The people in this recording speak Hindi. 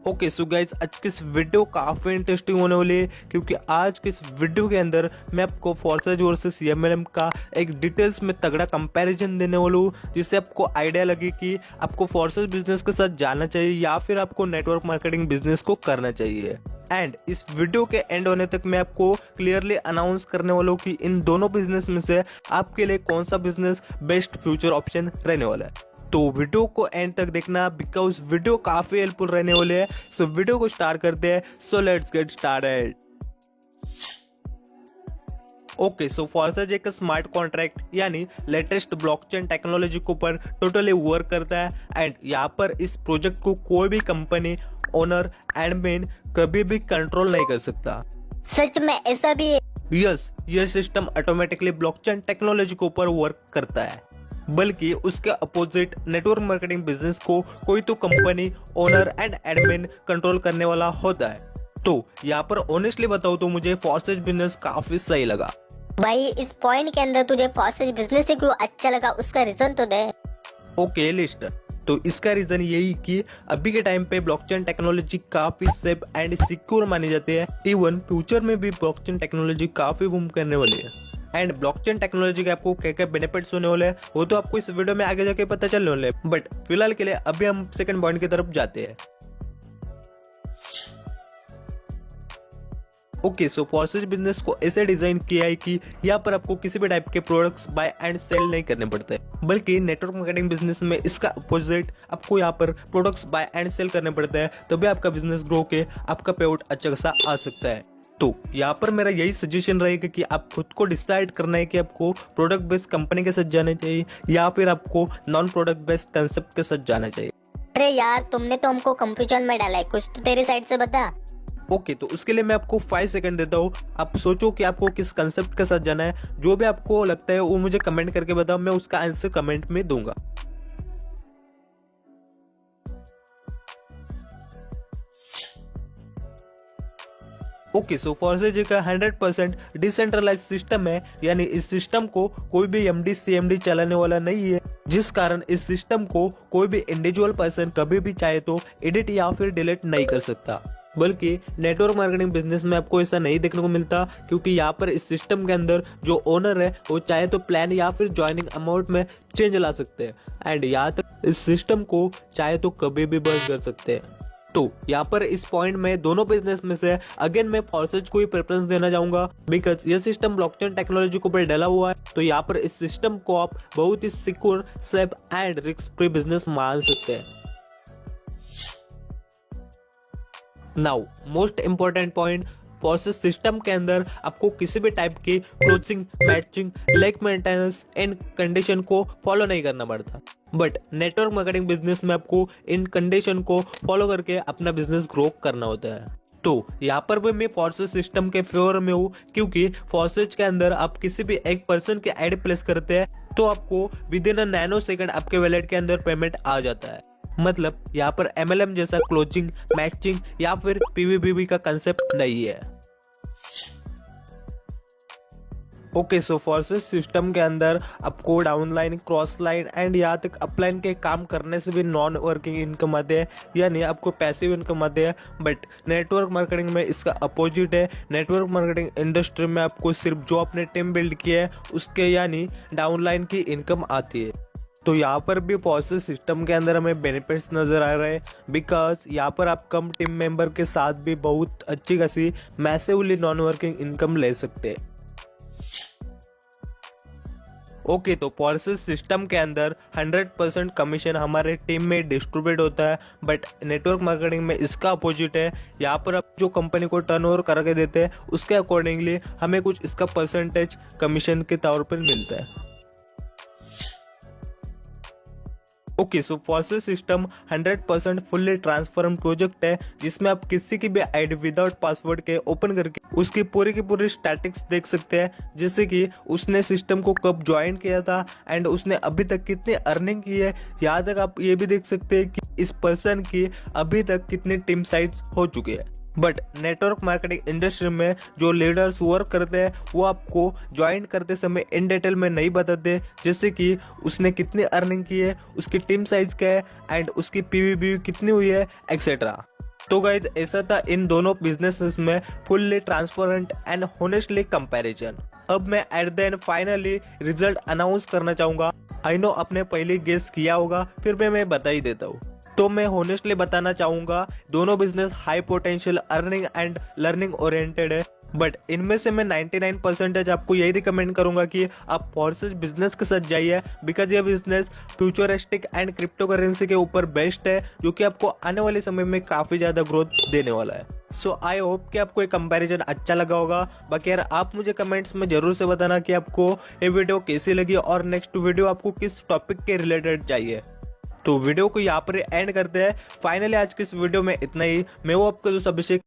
ओके सो गाइज आज की इस वीडियो काफ़ी इंटरेस्टिंग होने वाली है क्योंकि आज के इस वीडियो के अंदर मैं आपको फोर्सेज वर्सेस एमएलएम का एक डिटेल्स में तगड़ा कंपैरिजन देने वाला हूँ, जिससे आपको आइडिया लगे कि आपको फोर्सेज बिजनेस के साथ जाना चाहिए या फिर आपको नेटवर्क मार्केटिंग बिजनेस को करना चाहिए। एंड इस वीडियो के एंड होने तक मैं आपको क्लियरली अनाउंस करने वाला हूँ कि इन दोनों बिजनेस में से आपके लिए कौन सा बिजनेस बेस्ट फ्यूचर ऑप्शन रहने वाला है। तो वीडियो को एंड तक देखना बिकॉज वीडियो काफी हेल्पफुल रहने वाले हैं। सो वीडियो को स्टार्ट करते हैं। So let's get started. Okay so forces एक स्मार्ट कॉन्ट्रैक्ट यानी लेटेस्ट ब्लॉकचेन टेक्नोलॉजी के ऊपर टोटली वर्क करता है एंड यहाँ पर इस प्रोजेक्ट को कोई भी कंपनी ओनर एडमिन कभी भी कंट्रोल नहीं कर सकता। सच में ऐसा भी है? यस, यह सिस्टम ऑटोमेटिकली ब्लॉकचेन टेक्नोलॉजी के ऊपर वर्क करता है, बल्कि उसके अपोजिट नेटवर्क मार्केटिंग बिजनेस को कोई तो company owner and admin control करने वाला होता है। तो यहाँ पर ऑनेस्टली बताओ तो मुझे फोर्सेज बिजनेस काफी सही लगा। भाई इस पॉइंट के अंदर तुझे फोर्सेज बिजनेस से क्यों अच्छा लगा, उसका रीजन तो दे। ओके लिस्ट, तो इसका रीजन यही कि अभी के टाइम पे ब्लॉकचेन टेक्नोलॉजी काफी सेफ एंड सिक्योर मानी जाती है। इवन फ्यूचर में भी ब्लॉकचेन टेक्नोलॉजी काफी बूम करने वाली है एंड ब्लॉकचेन टेक्नोलॉजी के आपको क्या क्या बेनिफिट्स होने वाले हैं वो तो आपको इस वीडियो में आगे जाके पता चलने वाले हैं। बट फिलहाल के लिए अभी हम सेकंड पॉइंट की तरफ जाते हैं। ओके सो फोर्सेज बिजनेस को ऐसे डिजाइन किया है कि यहाँ पर आपको किसी भी टाइप के प्रोडक्ट्स बाय एंड सेल नहीं करने पड़ते, बल्कि नेटवर्क मार्केटिंग बिजनेस में इसका अपोजिट आपको यहाँ पर प्रोडक्ट्स बाय एंड सेल करने पड़ते हैं, तभी आपका बिजनेस ग्रो के आपका पे आउट अच्छा खासा आ सकता है। तो यहाँ पर मेरा यही सजेशन रहेगा कि आप खुद को डिसाइड करना है कि आपको प्रोडक्ट बेस्ड कंपनी के साथ जाना चाहिए या फिर आपको नॉन प्रोडक्ट बेस्ड कंसेप्ट के साथ जाना चाहिए। अरे यार तुमने तो हमको कंफ्यूजन में डाला है, कुछ तो तेरी साइड से बता। ओके तो उसके लिए मैं आपको 5 सेकंड देता हूँ। आप सोचो कि आपको किस कंसेप्ट के साथ जाना है। जो भी आपको लगता है वो मुझे कमेंट करके बताओ, मैं उसका आंसर कमेंट में दूंगा। ओके सो फोर्सेज का 100% डिसेंट्रलाइज सिस्टम है, यानी इस सिस्टम को कोई भी एमडी सीएमडी चलाने वाला नहीं है, जिस कारण इस सिस्टम को कोई भी इंडिविजुअल पर्सन कभी भी चाहे तो एडिट या फिर डिलीट नहीं कर सकता। बल्कि नेटवर्क मार्केटिंग बिजनेस में आपको ऐसा नहीं देखने को मिलता, क्योंकि यहाँ पर इस सिस्टम के अंदर जो ओनर है वो चाहे तो प्लान या फिर ज्वाइनिंग अमाउंट में चेंज ला सकते हैं एंड यहाँ तक इस सिस्टम को चाहे तो कभी भी बंद कर सकते हैं। तो यहाँ पर इस पॉइंट में दोनों बिजनेस में से अगेन मैं फोर्सेज को ही प्रेफरेंस देना चाहूंगा, बिकॉज ये सिस्टम ब्लॉकचेन टेक्नोलॉजी के ऊपर डला हुआ है। तो यहाँ पर इस सिस्टम को आप बहुत ही secure, safe and risk free business मान सकते हैं। Now most important point, Forsage system के अंदर आपको किसी भी टाइप की closing, matching, leg maintenance and condition को फॉलो नहीं करना पड़ता, बट नेटवर्क मार्केटिंग बिजनेस में आपको इन कंडीशन को फॉलो करके अपना बिजनेस ग्रो करना होता है। तो यहाँ पर भी मैं फोर्सेज सिस्टम के फेवर में हूँ, क्योंकि फोर्सेज के अंदर आप किसी भी एक पर्सन के आईडी प्लेस करते हैं तो आपको with in a nano second आपके वॉलेट के अंदर पेमेंट आ जाता है। मतलब यहाँ पर एमएलएम जैसा क्लोजिंग, मैचिंग या फिर पीवीबीबी का कंसेप्ट नहीं है। ओके सो फोर्सेज सिस्टम के अंदर आपको डाउनलाइन, क्रॉस लाइन एंड यहाँ तक अपलाइन के काम करने से भी नॉन वर्किंग इनकम आते हैं, यानी आपको पैसिव इनकम आते हैं। बट नेटवर्क मार्केटिंग में इसका अपोजिट है। नेटवर्क मार्केटिंग इंडस्ट्री में आपको सिर्फ जो आपने टीम बिल्ड किया है उसके यानी डाउनलाइन की इनकम आती है। तो यहाँ पर भी फोर्सेज सिस्टम के अंदर हमें बेनिफिट्स नजर आ रहे हैं, बिकॉज यहाँ पर आप कम टीम मेंबर के साथ भी बहुत अच्छी खासी मैसिवली नॉन वर्किंग इनकम ले सकते हैं। ओके तो फोर्सेज सिस्टम के अंदर 100% कमीशन हमारे टीम में डिस्ट्रीब्यूट होता है, बट नेटवर्क मार्केटिंग में इसका अपोजिट है। यहाँ पर आप जो कंपनी को टर्नओवर करके देते हैं उसके अकॉर्डिंगली हमें कुछ इसका परसेंटेज कमीशन के तौर पर मिलता है। Okay so forces system 100% fully transform project है, जिसमें आप किसी की भी आईडी विदाउट पासवर्ड के ओपन करके उसकी पूरी की पूरी स्टैटिक्स देख सकते हैं, जैसे कि उसने सिस्टम को कब ज्वाइन किया था एंड उसने अभी तक कितनी अर्निंग की है। यहाँ तक आप ये भी देख सकते हैं कि इस पर्सन की अभी तक कितनी टीम साइट्स हो चुकी है। बट नेटवर्क मार्केटिंग इंडस्ट्री में जो लीडर्स वर्क करते हैं वो आपको ज्वाइन करते समय इन डिटेल में नहीं बताते, जैसे कि उसने कितनी अर्निंग की है, उसकी टीम साइज क्या है एंड उसकी पीवीबी कितनी हुई है एक्सेट्रा। तो गाइज ऐसा था इन दोनों बिजनेसेस में fully transparent and honestly comparison. अब मैं at the end finally result announce करना चाहूंगा। आई नो आपने पहले गेस किया होगा, फिर भी मैं बता ही देता हूँ। तो मैं होनेस्टली बताना चाहूंगा दोनों business high potential earning and learning oriented है, बट इनमें से मैं 99% आपको यही रिकमेंड करूंगा कि आप फॉर्सेज बिजनेस के साथ जाइए, बिकॉज ये business futuristic and crypto currency के ऊपर बेस्ड है, जो कि आपको आने वाले समय में काफी ज्यादा ग्रोथ देने वाला है। सो आई होप कि आपको ये कंपैरिजन अच्छा लगा होगा। बाकी यार आप मुझे कमेंट्स में जरूर से बताना कि आपको ये वीडियो कैसी लगी और नेक्स्ट वीडियो आपको किस टॉपिक के रिलेटेड चाहिए। तो वीडियो को यहाँ पर एंड करते हैं। फाइनली आज की इस वीडियो में इतना ही। मैं वो आपका दोस्त अभिषेक